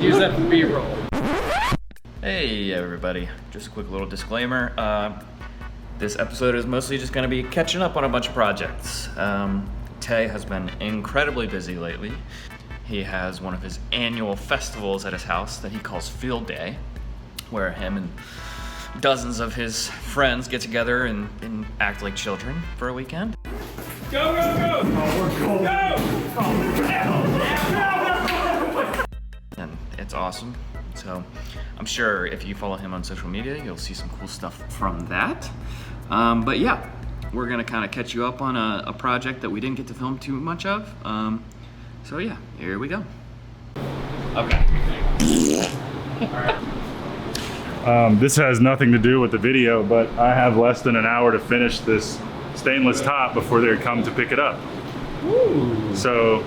Use that for B-roll. Hey everybody, just a quick little disclaimer. This episode is mostly just gonna be catching up on a bunch of projects. Tay has been incredibly busy lately. He has one of his annual festivals at his house that he calls Field Day, where him and dozens of his friends get together and act like children for a weekend. Go, go, go! Oh, we're cool. Go! And it's awesome. So I'm sure if you follow him on social media, you'll see some cool stuff from that. But yeah, we're gonna kind of catch you up on a project that we didn't get to film too much of. So yeah, here we go. Okay. This has nothing to do with the video, but I have less than an hour to finish this stainless top before they come to pick it up. Ooh. So,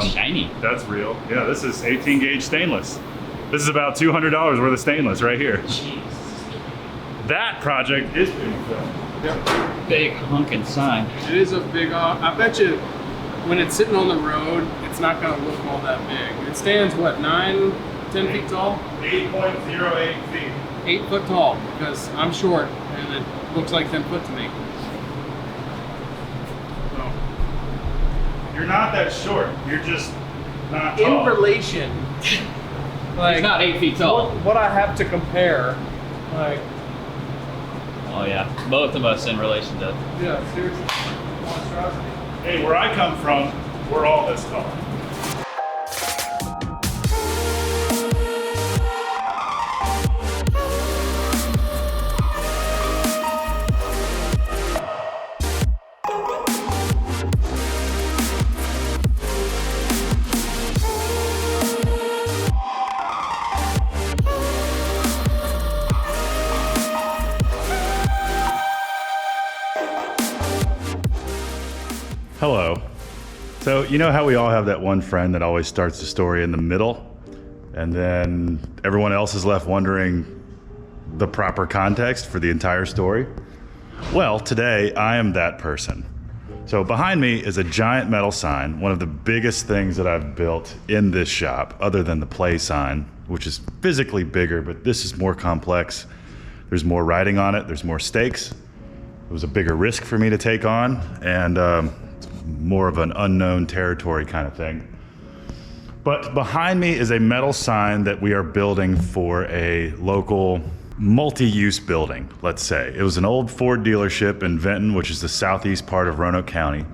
shiny. That's real. Yeah, this is 18 gauge stainless. This is about $200 worth of stainless right here. Jeez. That project is being filmed. Yep. Big hunkin' sign. It is a big, I bet you when it's sitting on the road, it's not gonna look all that big. It stands, what, 9, 10 feet tall? 8.08 feet. 8 foot tall, because I'm short, and it looks like 10 foot to me. So, You're not that short. You're just not tall. in relation, like, He's not 8 feet tall. what I have to compare, like, Oh yeah, both of us in relation to. yeah, seriously, monstrosity. Hey, where I come from, we're all this tall. Hello. So you know how we all have that one friend that always starts the story in the middle, and then everyone else is left wondering the proper context for the entire story? Well, today I am that person. So behind me is a giant metal sign, one of the biggest things that I've built in this shop, other than the play sign, which is physically bigger, but this is more complex. There's more writing on it, there's more stakes. It was a bigger risk for me to take on, and more of an unknown territory kind of thing. But behind me is a metal sign that we are building for a local multi-use building, let's say. It was an old Ford dealership in Vinton, which is the southeast part of Roanoke County.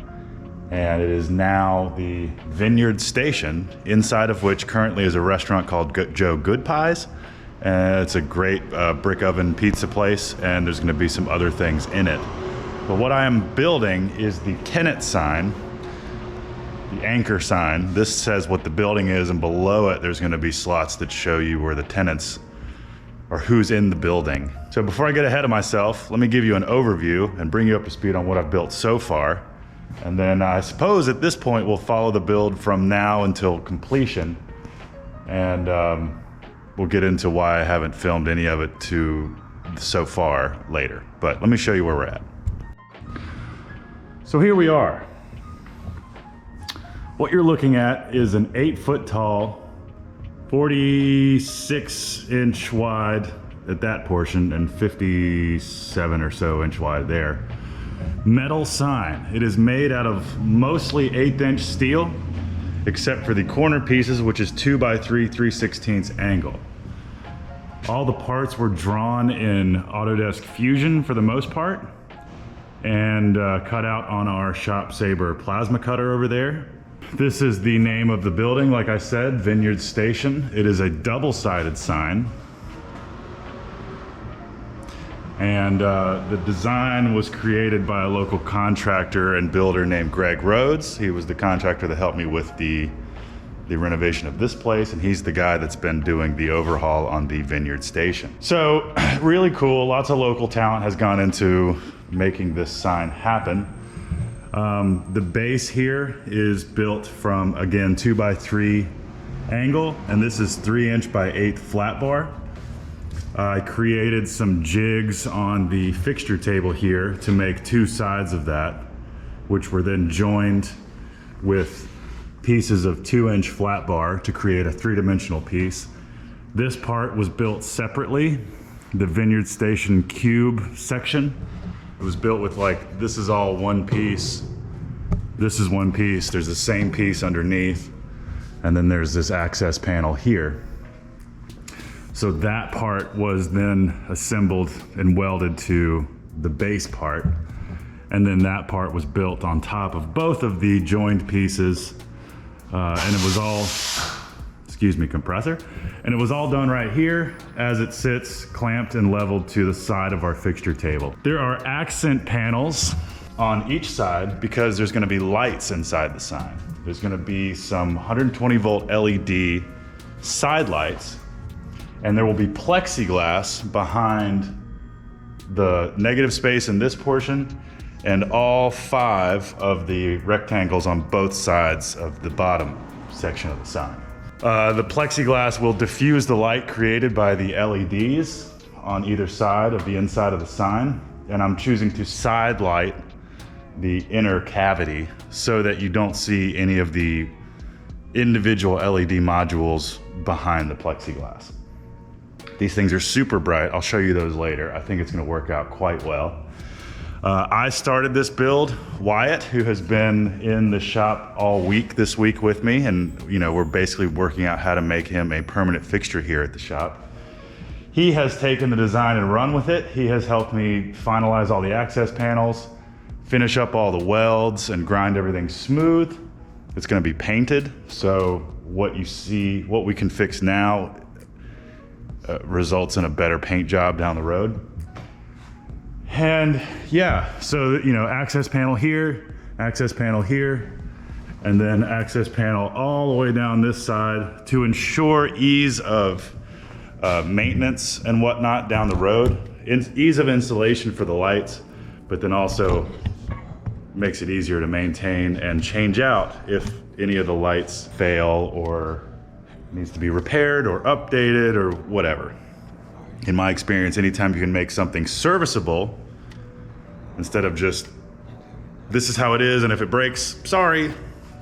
And it is now the Vineyard Station, inside of which currently is a restaurant called Joe Good Pies. And it's a great brick oven pizza place, and there's gonna be some other things in it. But what I am building is the tenant sign, the anchor sign. This says what the building is, and below it there's going to be slots that show you where the tenants or who's in the building. So before I get ahead of myself, let me give you an overview and bring you up to speed on what I've built so far. And then I suppose at this point we'll follow the build from now until completion, and we'll get into why I haven't filmed any of it so far later. But let me show you where we're at. So here we are. What you're looking at is an 8 foot tall, 46 inch wide at that portion, and 57 or so inch wide there. Metal sign. It is made out of mostly 1/8 inch steel, except for the corner pieces, which is 2x3 3/16 angle. All the parts were drawn in Autodesk Fusion for the most part, and cut out on our Shop Saber plasma cutter over there. This is the name of the building, like I said, Vineyard Station. It is a double-sided sign. And the design was created by a local contractor and builder named Greg Rhodes. He was the contractor that helped me with the renovation of this place, and he's the guy that's been doing the overhaul on the Vineyard Station. So really cool, lots of local talent has gone into making this sign happen. The base here is built from, again, 2x3 angle, and this is 3" by 8" flat bar. I created some jigs on the fixture table here to make two sides of that, which were then joined with pieces of 2-inch flat bar to create a 3-dimensional piece. This part was built separately, the Vineyard Station cube section. It was built with like, this is all one piece. This is one piece. There's the same piece underneath. And then there's this access panel here. So that part was then assembled and welded to the base part. And then that part was built on top of both of the joined pieces. And it was all, excuse me, compressor. And it was all done right here as it sits clamped and leveled to the side of our fixture table. There are accent panels on each side because there's gonna be lights inside the sign. There's gonna be some 120 volt LED side lights, and there will be plexiglass behind the negative space in this portion and all 5 of the rectangles on both sides of the bottom section of the sign. The plexiglass will diffuse the light created by the LEDs on either side of the inside of the sign, and I'm choosing to side light the inner cavity so that you don't see any of the individual LED modules behind the plexiglass. These things are super bright. I'll show you those later. I think it's gonna work out quite well. I started this build. Wyatt, who has been in the shop all week this week with me, and we're basically working out how to make him a permanent fixture here at the shop. He has taken the design and run with it. He has helped me finalize all the access panels, finish up all the welds, and grind everything smooth. It's gonna be painted, so what you see, what we can fix now results in a better paint job down the road. And yeah, so access panel here, and then access panel all the way down this side to ensure ease of maintenance and whatnot down the road. Ease of installation for the lights, but then also makes it easier to maintain and change out if any of the lights fail or needs to be repaired or updated or whatever. In my experience, anytime you can make something serviceable, instead of just, this is how it is, and if it breaks, sorry,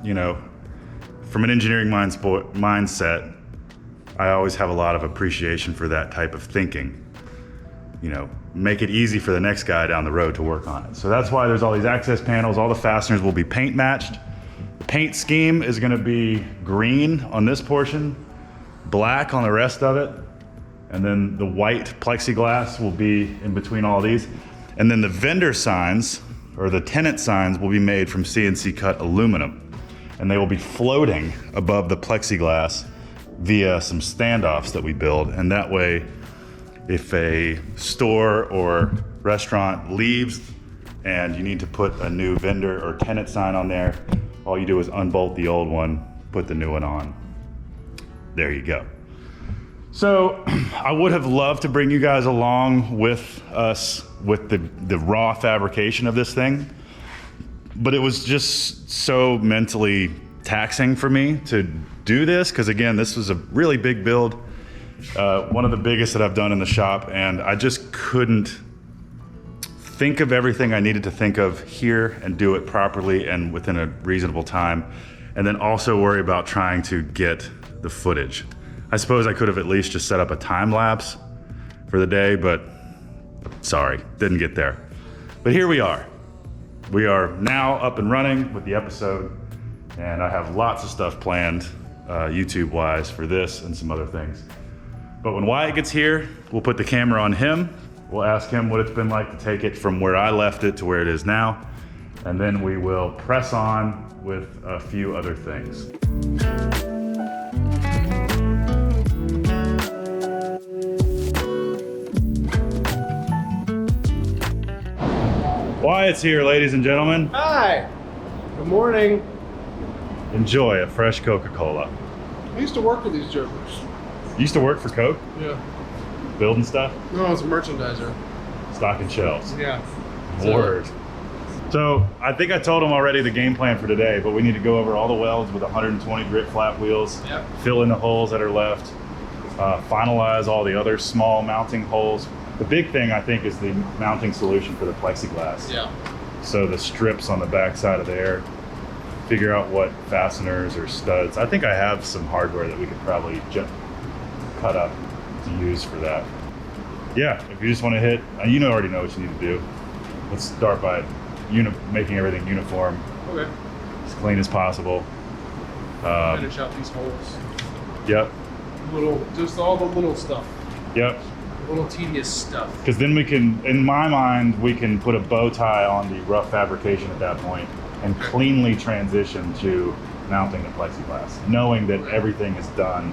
from an engineering mindset, I always have a lot of appreciation for that type of thinking. Make it easy for the next guy down the road to work on it. So that's why there's all these access panels. All the fasteners will be paint matched. The paint scheme is gonna be green on this portion, black on the rest of it, and then the white plexiglass will be in between all these. And then the vendor signs, or the tenant signs, will be made from CNC cut aluminum. And they will be floating above the plexiglass via some standoffs that we build. And that way, if a store or restaurant leaves and you need to put a new vendor or tenant sign on there, all you do is unbolt the old one, put the new one on. There you go. So I would have loved to bring you guys along with us with the raw fabrication of this thing, but it was just so mentally taxing for me to do this, because again, this was a really big build, one of the biggest that I've done in the shop, and I just couldn't think of everything I needed to think of here and do it properly and within a reasonable time, and then also worry about trying to get the footage. I suppose I could have at least just set up a time lapse for the day, but sorry, didn't get there. But here we are. We are now up and running with the episode, and I have lots of stuff planned YouTube-wise for this and some other things. But when Wyatt gets here, we'll put the camera on him. We'll ask him what it's been like to take it from where I left it to where it is now, and then we will press on with a few other things. Wyatt's here, ladies and gentlemen. Hi. Good morning. Enjoy a fresh Coca-Cola. I used to work with these jokers. You used to work for Coke? Yeah. Building stuff? No, I was a merchandiser. Stocking shelves. Yeah. Word. So I think I told him already the game plan for today, but we need to go over all the welds with 120 grit flat wheels, Yep. fill in the holes that are left, finalize all the other small mounting holes. The big thing I think is the mounting solution for the plexiglass. Yeah. So the strips on the back side of there figure out what fasteners or studs. I think I have some hardware that we could probably just cut up to use for that. Yeah, if you just want to hit, you already know what you need to do. Let's start by making everything uniform, Okay. as clean as possible. Finish out these holes. Yep, Just all the little stuff. yep. Little tedious stuff. Because then we can, in my mind, we can put a bow tie on the rough fabrication at that point and cleanly transition to mounting the plexiglass, knowing that everything is done.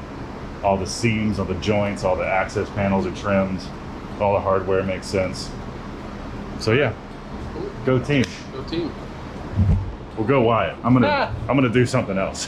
All the seams, all the joints, all the access panels are trimmed, all the hardware makes sense. So yeah, Cool. go team. Go team. Well, go Wyatt. I'm gonna do something else.